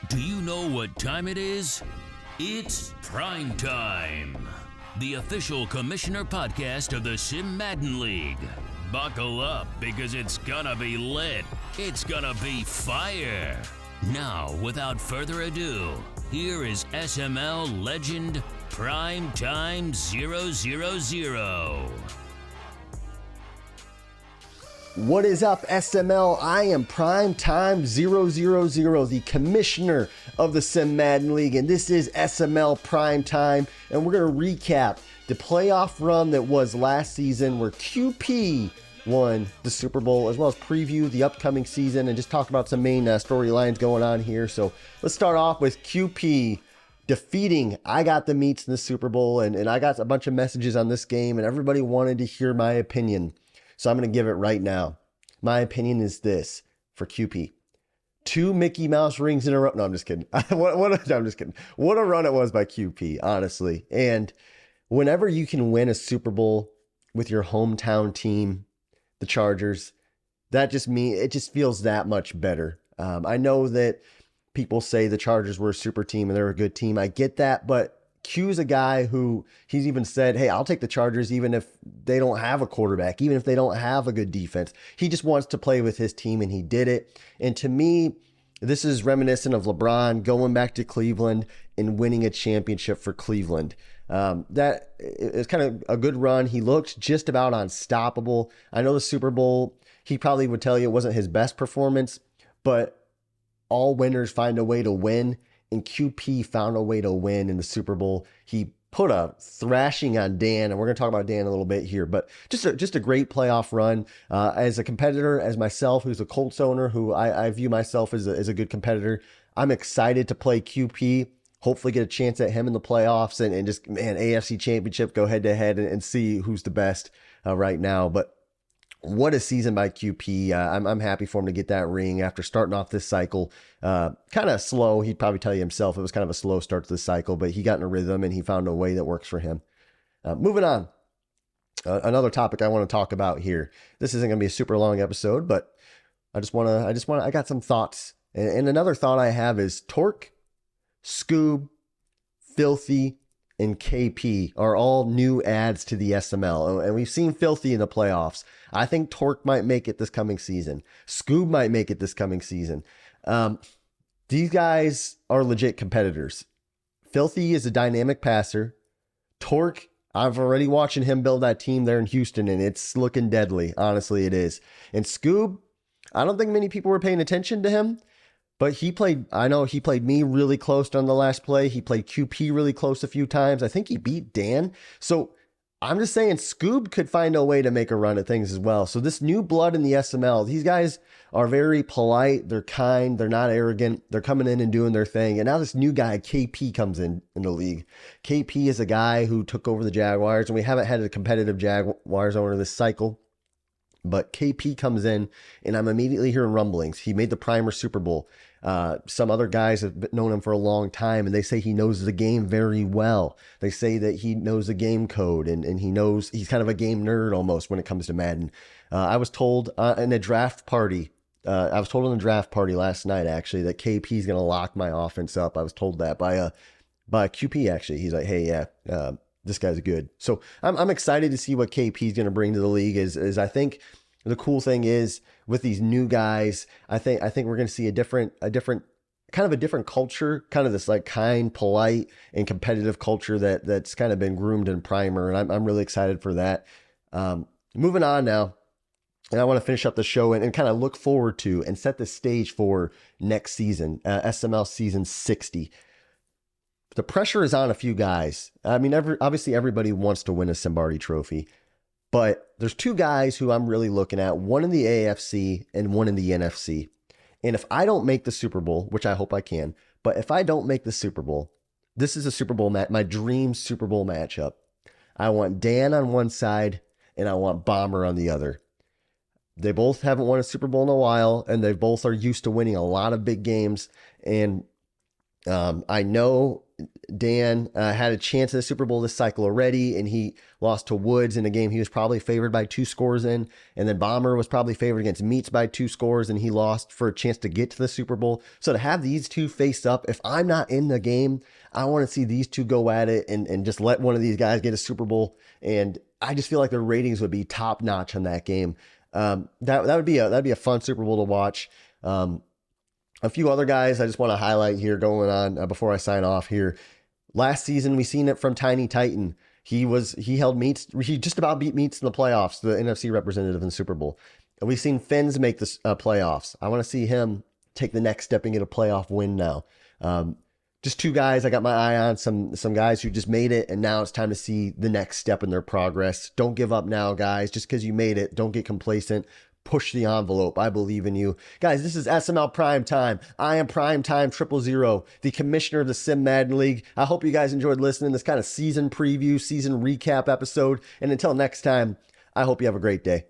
Do you know what time it is? It's Prime Time, the official commissioner podcast of the Sim Madden League. Buckle up because it's gonna be lit. It's gonna be fire. Now, without further ado, here is SML legend PrimeTime 000. What is up, SML? I am PrimeTime 000, the commissioner of the Sim Madden League, and this is SML Primetime, and we're going to recap the playoff run that was last season where QP won the Super Bowl, as well as preview the upcoming season and just talk about some main storylines going on here. So let's start off with QP defeating I Got the Meats in the Super Bowl, and I got a bunch of messages on this game, and everybody wanted to hear my opinion. So I'm going to give it right now. My opinion is this for QP. 2 Mickey Mouse rings in a row. No, I'm just kidding. I'm just kidding. What a run it was by QP, honestly. And whenever you can win a Super Bowl with your hometown team, the Chargers, it just feels that much better. I know that people say the Chargers were a super team and they're a good team. I get that, but Q's a guy who he's even said, hey, I'll take the Chargers even if they don't have a quarterback, even if they don't have a good defense. He just wants to play with his team, and he did it. And to me, this is reminiscent of LeBron going back to Cleveland and winning a championship for Cleveland. That is kind of a good run. He looked just about unstoppable. I know the Super Bowl, he probably would tell you it wasn't his best performance, but all winners find a way to win. And QP found a way to win in the Super Bowl. He put a thrashing on Dan, and we're going to talk about Dan a little bit here, but just a great playoff run. As a competitor, as myself, who's a Colts owner, who I view myself as a good competitor, I'm excited to play QP, hopefully get a chance at him in the playoffs, and just, man, AFC Championship, go head-to-head and see who's the best right now. But what a season by QP. I'm happy for him to get that ring after starting off this cycle. Kind of slow. He'd probably tell you himself it was kind of a slow start to the cycle, but he got in a rhythm and he found a way that works for him. Moving on. Another topic I want to talk about here. This isn't going to be a super long episode, but I got some thoughts. And another thought I have is Torque, Scoob, Filthy, and KP are all new adds to the SML. And we've seen Filthy in the playoffs. I think Torque might make it this coming season. Scoob might make it this coming season. These guys are legit competitors. Filthy is a dynamic passer. Torque, I've already watching him build that team there in Houston, and it's looking deadly. Honestly, it is. And Scoob, I don't think many people were paying attention to him. But I know he played me really close on the last play. He played QP really close a few times. I think he beat Dan. So I'm just saying Scoob could find a way to make a run at things as well. So this new blood in the SML, these guys are very polite. They're kind. They're not arrogant. They're coming in and doing their thing. And now this new guy, KP, comes in the league. KP is a guy who took over the Jaguars, and we haven't had a competitive Jaguars owner this cycle. But KP comes in, and I'm immediately hearing rumblings. He made the Primer Super Bowl. Some other guys have known him for a long time, and they say he knows the game very well. They say that he knows the game code, and he's kind of a game nerd almost when it comes to Madden. I was told in a draft party, last night, actually, that KP is going to lock my offense up. I was told that by QP, actually. He's like, hey, yeah, this guy's good. So I'm excited to see what KP is going to bring to the league. Is I think the cool thing is with these new guys, I think we're going to see a different culture, kind of this like kind, polite, and competitive culture that's kind of been groomed in Primer, and I'm really excited for that. Moving on now, and I want to finish up the show and kind of look forward to and set the stage for next season, SML season 60. The pressure is on a few guys. I mean, obviously everybody wants to win a Simbardi trophy, but there's 2 guys who I'm really looking at, one in the AFC and one in the NFC. And if I don't make the Super Bowl, which I hope I can, but if I don't make the Super Bowl, this is a Super Bowl my dream Super Bowl matchup. I want Dan on one side and I want Bomber on the other. They both haven't won a Super Bowl in a while, and they both are used to winning a lot of big games. And I know Dan had a chance at the Super Bowl this cycle already, and he lost to Woods in a game he was probably favored by 2 scores in. And then Bomber was probably favored against Meats by 2 scores, and he lost for a chance to get to the Super Bowl. So to have these two face up, if I'm not in the game, I want to see these two go at it and just let one of these guys get a Super Bowl. And I just feel like the ratings would be top notch on that game. That'd be a fun Super Bowl to watch. A few other guys I just want to highlight here going on before I sign off here. Last season, we seen it from Tiny Titan. He held Meats. He just about beat Meats in the playoffs, the NFC representative in the Super Bowl. And we've seen Fins make the playoffs. I want to see him take the next step and get a playoff win now. Just 2 guys I got my eye on, some guys who just made it, and now it's time to see the next step in their progress. Don't give up now, guys. Just because you made it, don't get complacent. Push the envelope. I believe in you. Guys, this is SML Prime Time. I am PrimeTime 000, the commissioner of the Sim Madden League. I hope you guys enjoyed listening to this kind of season preview, season recap episode. And until next time, I hope you have a great day.